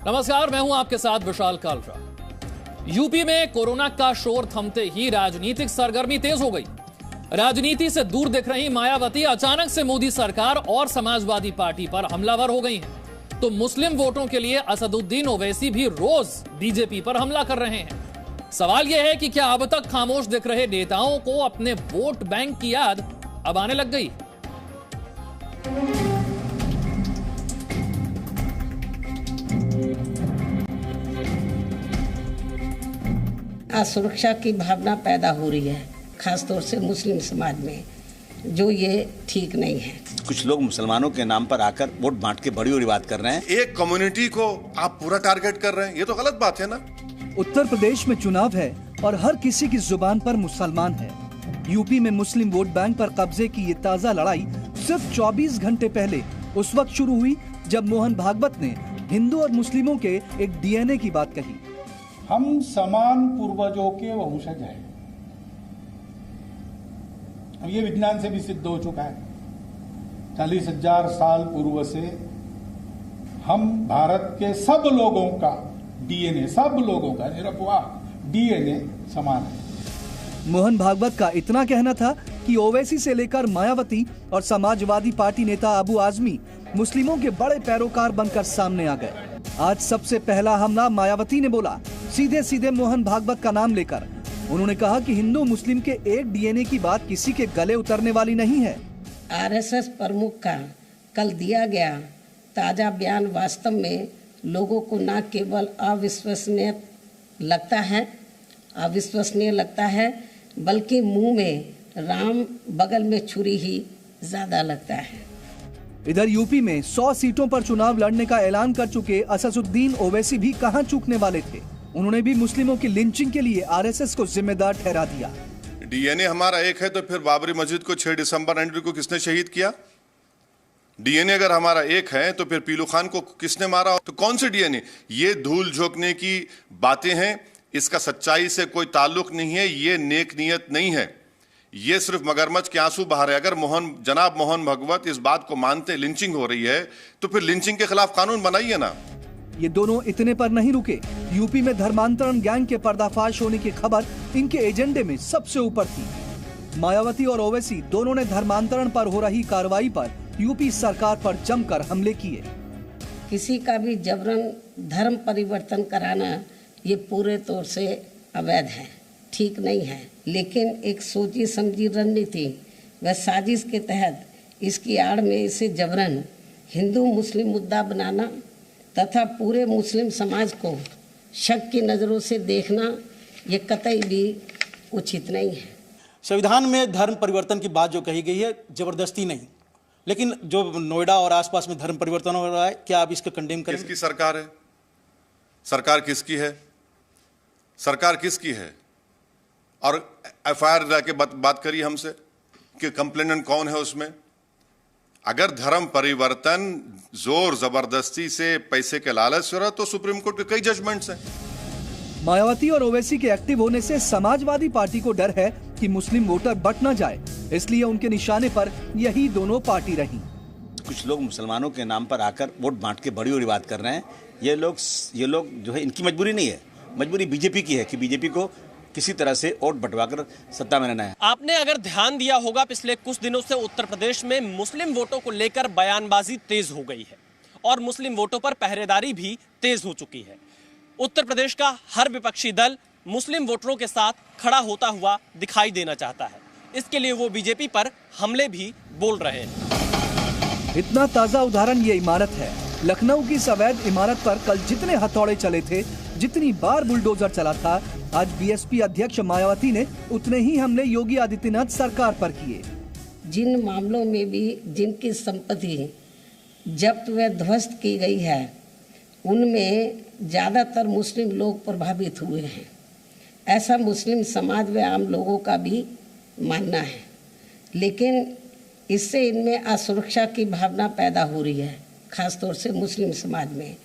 नमस्कार, मैं हूं आपके साथ विशाल कालरा। यूपी में कोरोना का शोर थमते ही राजनीतिक सरगर्मी तेज हो गई। राजनीति से दूर दिख रही मायावती अचानक से मोदी सरकार और समाजवादी पार्टी पर हमलावर हो गई हैं। तो मुस्लिम वोटों के लिए असदुद्दीन ओवैसी भी रोज बीजेपी पर हमला कर रहे हैं। सवाल यह है कि क्या अब तक खामोश दिख रहे नेताओं को अपने वोट बैंक की याद अब आने लग गई? असुरक्षा की भावना पैदा हो रही है, खासतौर से मुस्लिम समाज में, जो ये ठीक नहीं है। कुछ लोग मुसलमानों के नाम पर आकर वोट बांट के बड़ी बात कर रहे हैं। एक कम्युनिटी को आप पूरा टारगेट कर रहे हैं, ये तो गलत बात है ना। उत्तर प्रदेश में चुनाव है और हर किसी की जुबान पर मुसलमान है। यूपी में मुस्लिम वोट बैंक पर कब्जे की ये ताजा लड़ाई सिर्फ 24 घंटे पहले उस वक्त शुरू हुई जब मोहन भागवत ने हिंदू और मुस्लिमों के एक डीएनए की बात कही। हम समान पूर्वजों के वंशज हैं। अब ये विज्ञान से भी सिद्ध हो चुका है। 40,000 साल पूर्व से हम भारत के सब लोगों का डीएनए, सब लोगों का निरपवाह डीएनए समान है। मोहन भागवत का इतना कहना था कि ओवैसी से लेकर मायावती और समाजवादी पार्टी नेता अबू आजमी मुस्लिमों के बड़े पैरोकार बनकर सामने आ गए। आज सबसे पहला हमला मायावती ने बोला, सीधे सीधे मोहन भागवत का नाम लेकर। उन्होंने कहा कि हिंदू मुस्लिम के एक डीएनए की बात किसी के गले उतरने वाली नहीं है। आरएसएस प्रमुख का कल दिया गया ताजा बयान वास्तव में लोगों को न केवल अविश्वसनीय लगता है, बल्कि मुंह में राम बगल में छुरी ही ज्यादा लगता है। इधर यूपी में 100 सीटों पर चुनाव लड़ने का ऐलान कर चुके असदुद्दीन ओवैसी भी कहां चूकने वाले थे। उन्होंने भी मुस्लिमों की लिंचिंग के लिए आरएसएस को जिम्मेदार ठहरा दिया। डीएनए हमारा एक है तो फिर बाबरी मस्जिद को 6 दिसंबर 1992 को किसने शहीद किया? डीएनए अगर हमारा एक है तो फिर पीलू खान को किसने मारा? तो कौन से डीएनए? ये धूल झोंकने की बातें हैं, इसका सच्चाई से कोई ताल्लुक नहीं है, ये नेक नियत नहीं है, ये सिर्फ मगरमच्छ के आंसू बहा रहे। अगर जनाब मोहन भागवत इस बात को मानते लिंचिंग हो रही है तो फिर लिंचिंग के खिलाफ कानून बनाइए ना। ये दोनों इतने पर नहीं रुके। यूपी में धर्मांतरण गैंग के पर्दाफाश होने की खबर इनके एजेंडे में सबसे ऊपर थी। मायावती और ओवैसी दोनों ने धर्मांतरण पर हो रही कार्रवाई पर यूपी सरकार पर जमकर हमले किए। किसी का भी जबरन धर्म परिवर्तन कराना ये पूरे तौर से अवैध है, ठीक नहीं है। लेकिन एक सोची समझी रणनीति व साजिश के तहत इसकी आड़ में इसे जबरन हिंदू मुस्लिम मुद्दा बनाना तथा पूरे मुस्लिम समाज को शक की नज़रों से देखना ये कतई भी उचित नहीं है। संविधान में धर्म परिवर्तन की बात जो कही गई है, जबरदस्ती नहीं, लेकिन जो नोएडा और आसपास में धर्म परिवर्तन हो रहा है, क्या आप इसको कंडेम करेंगे? किसकी सरकार है? सरकार किसकी है? सरकार किसकी है? और एफआईआर जाके बात करिए हमसे कि कंप्लेनेंट कौन है उसमें। अगर धर्म परिवर्तन जोर जबरदस्ती से पैसे के लालच से रहा तो सुप्रीम कोर्ट के कई जजमेंट्स हैं। मायावती और ओवैसी के एक्टिव होने से समाजवादी पार्टी को डर है कि मुस्लिम वोटर बट न जाए, इसलिए उनके निशाने पर यही दोनों पार्टी रही। कुछ लोग मुसलमानों के नाम पर आकर वोट बांट के बड़ी बात कर रहे हैं। ये लोग जो है, इनकी मजबूरी नहीं है, मजबूरी बीजेपी की है कि बीजेपी को किसी तरह से वोट बंटवाकर सत्ता में रहना है। आपने अगर ध्यान दिया होगा, पिछले कुछ दिनों से उत्तर प्रदेश में मुस्लिम वोटों को लेकर बयानबाजी तेज हो गई है और मुस्लिम वोटों पर पहरेदारी भी तेज हो चुकी है। उत्तर प्रदेश का हर विपक्षी दल मुस्लिम वोटरों के साथ खड़ा होता हुआ दिखाई देना चाहता है। इसके लिए वो बीजेपी पर हमले भी बोल रहे हैं। इतना ताजा उदाहरण ये इमारत है। लखनऊ की अवैध इमारत पर कल जितने हथौड़े चले थे, जितनी बार बुलडोजर चला था, आज बीएसपी अध्यक्ष मायावती ने उतने ही हमले योगी आदित्यनाथ सरकार पर किए। जिन मामलों में भी जिनकी संपत्ति जब्त व ध्वस्त की गई है, उनमें ज्यादातर मुस्लिम लोग प्रभावित हुए हैं, ऐसा मुस्लिम समाज व आम लोगों का भी मानना है। लेकिन इससे इनमें असुरक्षा की भावना पैदा हो रही है, खासतौर से मुस्लिम समाज में,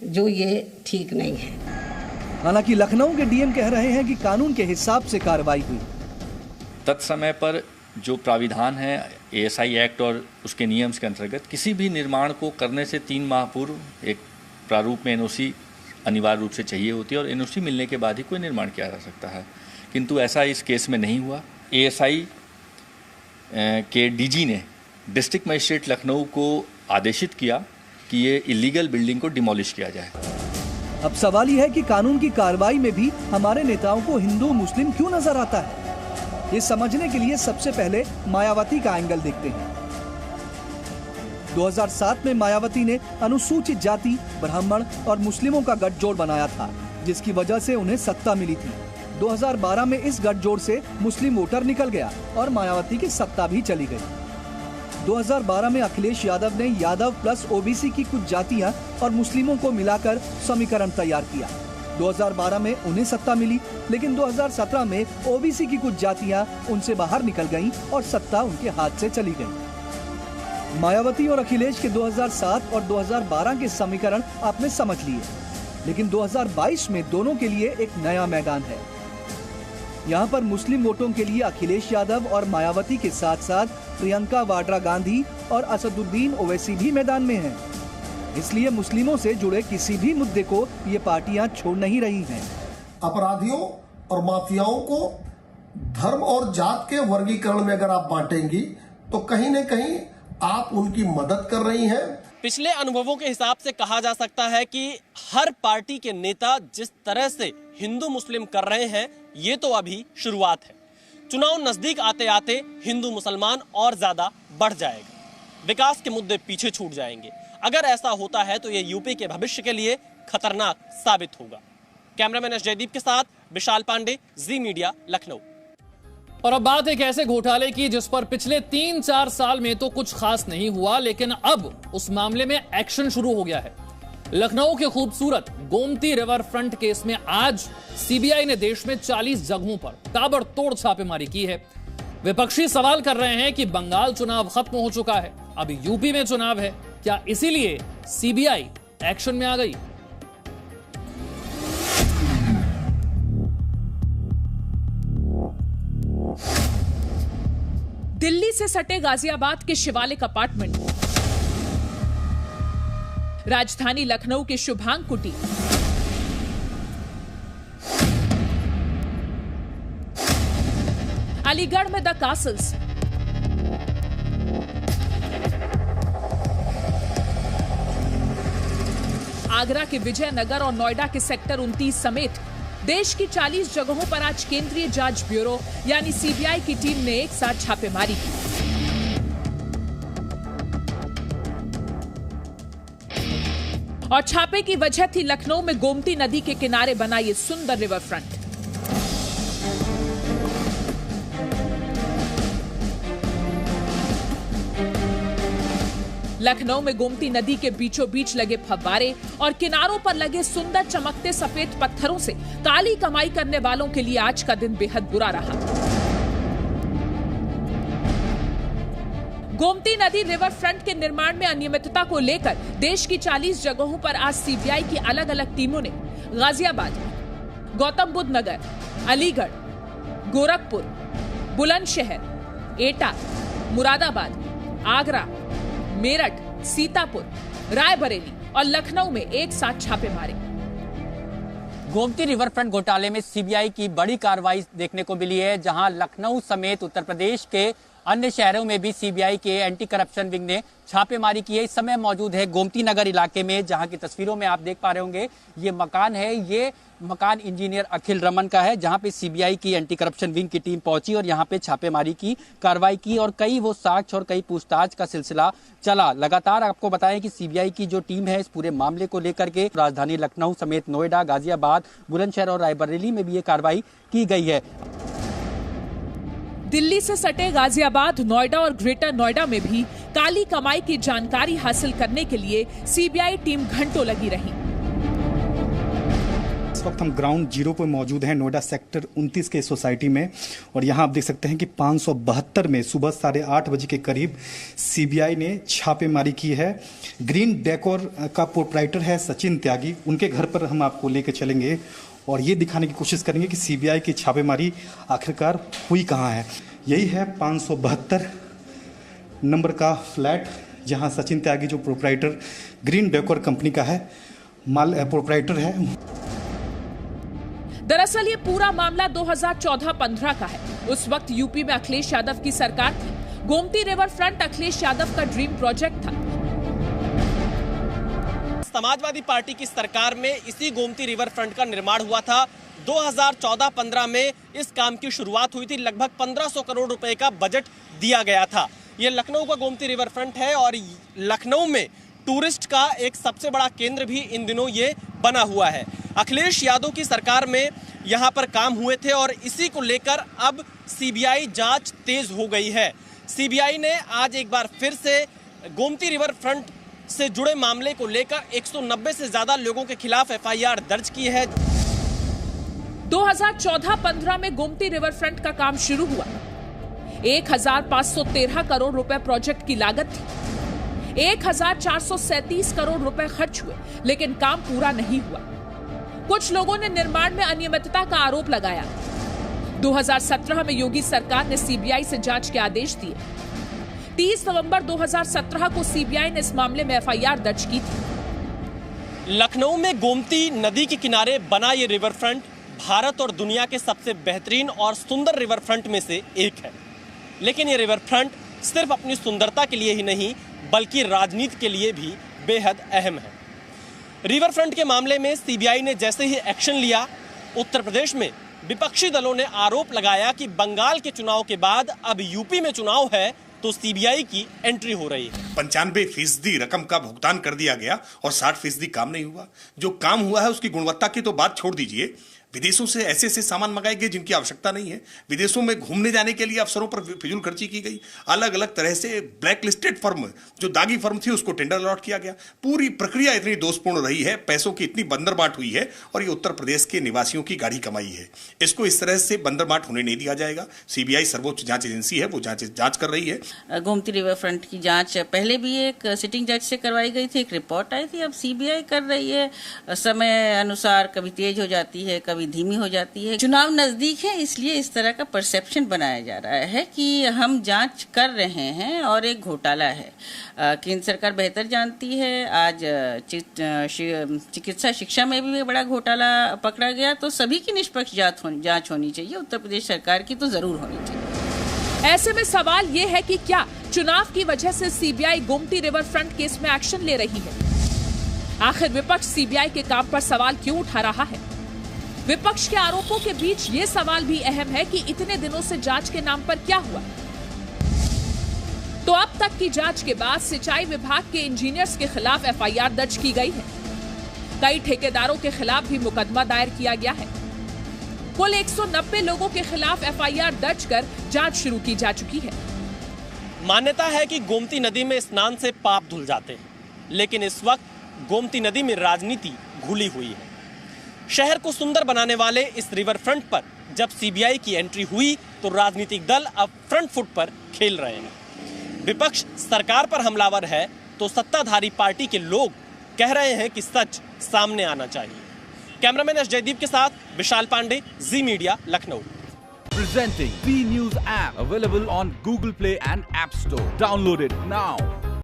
जो ये ठीक नहीं है। हालांकि लखनऊ के डीएम कह रहे हैं कि कानून के हिसाब से कार्रवाई हुई। तत्समय पर जो प्राविधान है एएसआई एक्ट और उसके नियम के अंतर्गत किसी भी निर्माण को करने से 3 माह पूर्व एक प्रारूप में एनओसी अनिवार्य रूप से चाहिए होती है और एनओसी मिलने के बाद ही कोई निर्माण किया जा सकता है, किंतु ऐसा इस केस में नहीं हुआ। एएसआई के डीजी ने डिस्ट्रिक्ट मजिस्ट्रेट लखनऊ को आदेशित किया कि ये इलीगल बिल्डिंग को डिमोलिश किया जाए। अब सवाल यह है कि कानून की कार्रवाई में भी हमारे नेताओं को हिंदू मुस्लिम क्यों नजर आता है? ये समझने के लिए सबसे पहले मायावती का एंगल देखते हैं। 2007 में मायावती ने अनुसूचित जाति, ब्राह्मण और मुस्लिमों का गठजोड़ बनाया था, जिसकी वजह से उन्हें सत्ता मिली थी। 2012 में इस गठजोड़ से मुस्लिम वोटर निकल गया और मायावती की सत्ता भी चली गई। 2012 में अखिलेश यादव ने यादव प्लस ओबीसी की कुछ जातियां और मुस्लिमों को मिलाकर समीकरण तैयार किया। 2012 में उन्हें सत्ता मिली, लेकिन 2017 में ओबीसी की कुछ जातियां उनसे बाहर निकल गईं और सत्ता उनके हाथ से चली गई। मायावती और अखिलेश के 2007 और 2012 के समीकरण आपने समझ लिए, लेकिन 2022 में दोनों के लिए एक नया मैदान है। यहाँ पर मुस्लिम वोटों के लिए अखिलेश यादव और मायावती के साथ साथ प्रियंका वाड्रा गांधी और असदुद्दीन ओवैसी भी मैदान में हैं। इसलिए मुस्लिमों से जुड़े किसी भी मुद्दे को ये पार्टियां छोड़ नहीं रही हैं। अपराधियों और माफियाओं को धर्म और जात के वर्गीकरण में अगर आप बांटेंगी तो कहीं न कहीं आप उनकी मदद कर रही हैं। पिछले अनुभवों के हिसाब से कहा जा सकता है कि हर पार्टी के नेता जिस तरह से हिंदू मुस्लिम कर रहे हैं, ये तो अभी शुरुआत है। चुनाव नजदीक आते आते हिंदू मुसलमान और ज्यादा बढ़ जाएगा, विकास के मुद्दे पीछे छूट जाएंगे। अगर ऐसा होता है तो ये यूपी के भविष्य के लिए खतरनाक साबित होगा। कैमरामैन एस जयदीप के साथ विशाल पांडे, जी मीडिया, लखनऊ। और अब बात एक ऐसे घोटाले की जिस पर पिछले 3-4 साल में तो कुछ खास नहीं हुआ, लेकिन अब उस मामले में एक्शन शुरू हो गया है। लखनऊ के खूबसूरत गोमती रिवर फ्रंट केस में आज सीबीआई ने देश में 40 जगहों पर ताबड़तोड़ छापेमारी की है। विपक्षी सवाल कर रहे हैं कि बंगाल चुनाव खत्म हो चुका है, अब यूपी में चुनाव है, क्या इसीलिए सीबीआई एक्शन में आ गई? दिल्ली से सटे गाजियाबाद के शिवालिक अपार्टमेंट, राजधानी लखनऊ के शुभांग कुटी, अलीगढ़ में द कासल्स, आगरा के विजयनगर और नोएडा के सेक्टर 29 समेत देश की 40 जगहों पर आज केंद्रीय जांच ब्यूरो यानी सीबीआई की टीम ने एक साथ छापेमारी की। और छापे की वजह थी लखनऊ में गोमती नदी के किनारे बना ये सुंदर रिवर फ्रंट। लखनऊ में गोमती नदी के बीचों बीच लगे फव्वारे और किनारों पर लगे सुंदर चमकते सफेद पत्थरों से काली कमाई करने वालों के लिए आज का दिन बेहद बुरा रहा। गोमती नदी रिवर फ्रंट के निर्माण में अनियमितता को लेकर देश की 40 जगहों पर आज सीबीआई की अलग अलग टीमों ने गाजियाबाद, गौतम बुद्ध नगर, अलीगढ़, गोरखपुर, बुलंदशहर, एटा, मुरादाबाद, आगरा, मेरठ, सीतापुर, रायबरेली और लखनऊ में एक साथ छापे मारे। गोमती रिवर फ्रंट घोटाले में सीबीआई की बड़ी कार्रवाई देखने को मिली है, जहां लखनऊ समेत उत्तर प्रदेश के अन्य शहरों में भी सीबीआई के एंटी करप्शन विंग ने छापेमारी की है। इस समय मौजूद है गोमती नगर इलाके में, जहां की तस्वीरों में आप देख पा रहे होंगे ये मकान है। ये मकान इंजीनियर अखिल रमन का है, जहां पे सीबीआई की एंटी करप्शन विंग की टीम पहुंची और यहां पे छापेमारी की, कार्रवाई की और कई वो साक्ष्य और कई पूछताछ का सिलसिला चला। लगातार आपको बताएं कि सीबीआई की जो टीम है इस पूरे मामले को लेकर के राजधानी लखनऊ समेत नोएडा, गाजियाबाद, बुलंदशहर और रायबरेली में भी ये कार्रवाई की गई है। दिल्ली से सटे गाजियाबाद, नोएडा और ग्रेटर नोएडा में भी काली कमाई की जानकारी हासिल करने के लिए सीबीआई टीम घंटों लगी रही। इस वक्त हम ग्राउंड जीरो पर मौजूद हैं, नोएडा सेक्टर 29 के सोसाइटी में, और यहाँ आप देख सकते हैं कि 572 में सुबह 8:30 बजे के करीब सीबीआई ने छापेमारी की है। ग्रीन डेकोर का प्रोप्राइटर है सचिन त्यागी, उनके घर पर हम आपको लेकर चलेंगे और ये दिखाने की कोशिश करेंगे कि सीबीआई की छापेमारी आखिरकार हुई कहाँ है। यही है 572 नंबर का फ्लैट, जहाँ सचिन त्यागी जो प्रोप्राइटर ग्रीन डेकोर कंपनी का है माल प्रोप्राइटर है। दरअसल ये पूरा मामला 2014-15 का है। उस वक्त यूपी में अखिलेश यादव की सरकार थी। गोमती रिवर फ्रंट अखिलेश यादव का ड्रीम प्रोजेक्ट था। समाजवादी पार्टी की सरकार में इसी गोमती रिवर फ्रंट का निर्माण हुआ था। 2014-15 में इस काम की शुरुआत हुई थी। लगभग 1500 करोड़ रुपए का बजट दिया गया था। ये लखनऊ का गोमती रिवर फ्रंट है और लखनऊ में टूरिस्ट का एक सबसे बड़ा केंद्र भी इन दिनों ये बना हुआ है। अखिलेश यादव की सरकार में यहाँ पर काम हुए थे और इसी को लेकर अब सीबीआई जांच तेज हो गई है। सीबीआई ने आज एक बार फिर से गोमती रिवर फ्रंट से जुड़े मामले को लेकर 190 से ज्यादा लोगों के खिलाफ एफआईआर दर्ज की है। 2014-15 में गोमती रिवर फ्रंट का काम शुरू हुआ। 1513 करोड़ रुपए प्रोजेक्ट की लागत थी। 1437 करोड़ रुपए खर्च हुए, लेकिन काम पूरा नहीं हुआ। कुछ लोगों ने निर्माण में अनियमितता का आरोप लगाया। 2017 में योगी सरकार ने सीबीआई से जांच के आदेश दिए। 30 नवंबर 2017 को सीबीआई ने इस मामले में एफआईआर दर्ज की थी। लखनऊ में गोमती नदी के किनारे बना ये रिवर फ्रंट भारत और दुनिया के सबसे बेहतरीन और सुंदर रिवर फ्रंट में से एक है। लेकिन ये रिवर फ्रंट सिर्फ अपनी सुंदरता के लिए ही नहीं बल्कि राजनीति के लिए भी बेहद अहम है। रिवर फ्रंट के मामले में सीबीआई ने जैसे ही एक्शन लिया, उत्तर प्रदेश में विपक्षी दलों ने आरोप लगाया कि बंगाल के चुनाव के बाद अब यूपी में चुनाव है तो सीबीआई की एंट्री हो रही है। 95% रकम का भुगतान कर दिया गया और 60% काम नहीं हुआ। जो काम हुआ है उसकी गुणवत्ता की तो बात छोड़ दीजिए, विदेशों से ऐसे ऐसे सामान मंगाए गए जिनकी आवश्यकता नहीं है। विदेशों में घूमने जाने के लिए अफसरों पर फिजूल खर्ची की गई। अलग अलग तरह से ब्लैक लिस्टेड फर्म, जो दागी फर्म थी, उसको टेंडर अलॉट किया गया। पूरी प्रक्रिया इतनी दोषपूर्ण रही है, पैसों की इतनी बंदरबाट हुई है और ये उत्तर प्रदेश के निवासियों की गाढ़ी कमाई है। इसको इस तरह से बंदरबाट होने नहीं दिया जाएगा। सीबीआई सर्वोच्च जांच एजेंसी है, वो जांच कर रही है। गोमती रिवर फ्रंट की जांच पहले भी एक सिटिंग जज से करवाई गई थी, एक रिपोर्ट आई थी, अब सीबीआई कर रही है। समय अनुसार कभी तेज हो जाती है, कभी धीमी हो जाती है। चुनाव नजदीक है, इसलिए इस तरह का परसेप्शन बनाया जा रहा है कि हम जांच कर रहे हैं और एक घोटाला है। केंद्र सरकार बेहतर जानती है। आज चिकित्सा शिक्षा में भी बड़ा घोटाला पकड़ा गया, तो सभी की निष्पक्ष जांच होनी चाहिए। उत्तर प्रदेश सरकार की तो जरूर होनी चाहिए। ऐसे में सवाल ये है कि क्या चुनाव की वजह से CBI Gomti river front case में एक्शन ले रही है? आखिर विपक्ष सीबीआई के काम पर सवाल क्यों उठा रहा है? विपक्ष के आरोपों के बीच ये सवाल भी अहम है कि इतने दिनों से जांच के नाम पर क्या हुआ? तो अब तक की जांच के बाद सिंचाई विभाग के इंजीनियर्स के खिलाफ एफआईआर दर्ज की गई है। कई ठेकेदारों के खिलाफ भी मुकदमा दायर किया गया है। कुल 190 लोगों के खिलाफ एफआईआर दर्ज कर जांच शुरू की जा चुकी है। मान्यता है कि गोमती नदी में स्नान से पाप धुल जाते हैं, लेकिन इस वक्त गोमती नदी में राजनीति घुली हुई है। शहर को सुंदर बनाने वाले इस रिवर फ्रंट पर जब सीबीआई की एंट्री हुई तो राजनीतिक दल अब फ्रंट फुट पर खेल रहे हैं। विपक्ष सरकार पर हमलावर है तो सत्ताधारी पार्टी के लोग कह रहे हैं कि सच सामने आना चाहिए। कैमरामैन एस जयदीप के साथ Vishal Pandey, Zee media, Lucknow. Presenting V News app available on Google Play and App Store. Download it now.